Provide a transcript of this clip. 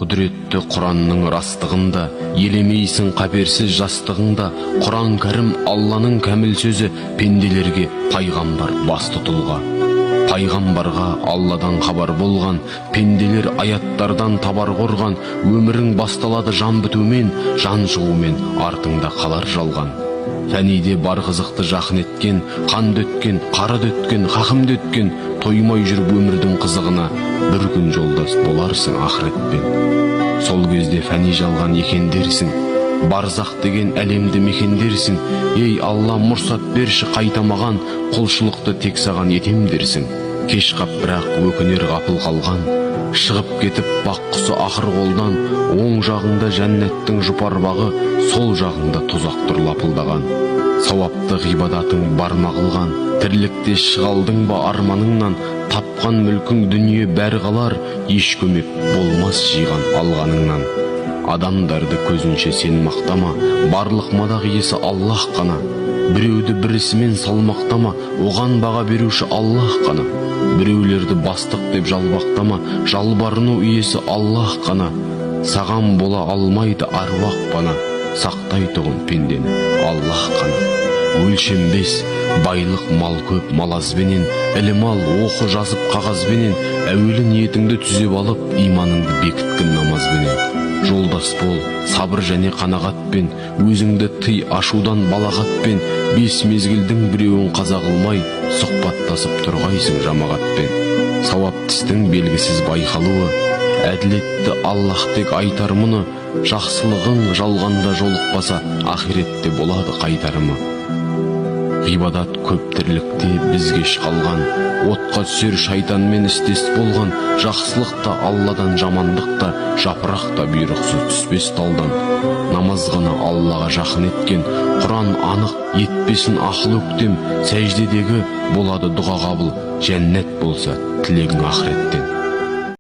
Құдіретті Құранның растығында, елемейсің қаперсіз жастығында. Құран кәрім Алланың кәміл сөзі, пенделерге пайғамбар басты тұлға. Пайғамбарға Алладан хабар болған, пенделер аяттардан табар қорған. Өмірің басталады жан бітумен, жан шығумен артыңда қалар жалған. Фәниде бар қызықты жақын еткен, қанды өткен, қарады өткен, хақымды өткен. Тоймай жүріп өмірдің қызығына, бір күн жолдас боларсың ақыретпен. Сол кезде фәни жалған екендерсің, барзақ деген әлемді мекендерсің. Ей Алла, мұрсат берші қайтамаған, құлшылықты тек саған етем дерсің. Кеш қап бірақ өкінер ғапыл қалған, шығып кетіп бақ құсы ақыр қолдан. Оң жағыңда жәннеттің жұпар бағы, сол жағыңда тұзақ тұр лапылдаған. Сауапты ғибадатың барма қылған, тірлікте шығалдың ба арманыңнан. Тапқан мүлкің дүние бәрі қалар, еш көмек болмас жиған алғаныңнан. Адамдарды көзінше сен мақтама, барлық мадақ иесі Аллах қана. Біреуді бірісімен салмақтама, оған баға беруші Аллах қана. Біреулерді бастық деп жалбақтама, жалбарыну иесі Аллах қана. Саған бола алмайды аруақ пана, сақтай тұғын пендені Аллах қана. Өлшенбес байлық мал көп малазбенен, ілім ал оқы жазып қағазбенен. Әуелі ниетіңді түзеп алып, иманыңды бекіткін намазбенен. Жолдас бол сабыр және қанағатпен, өзіңді тый ашудан балағатпен. Бес мезгілдің біреуін қаза қылмай, сұхбаттасып тұрғайсың жамағатпен. Сауап тістің белгісіз байқалуы, әділетті Аллах тек айтар мұны. Жақсылығың жалғанда жолықпаса, ақиретте болады қайтарымы. Ғибадат көп тірлікте бізгеш қалған, отқа түсер шайтанмен істес болған. Жақсылықта Алладан, жамандықта жапырақта бұйрықсыз түспес талдан. Намаз ғана Аллаға жақын еткен, Құран анық етпесін ақыл өктем. Сәждедегі болады дұға қабыл, жәннет болса тілегің ақыреттен.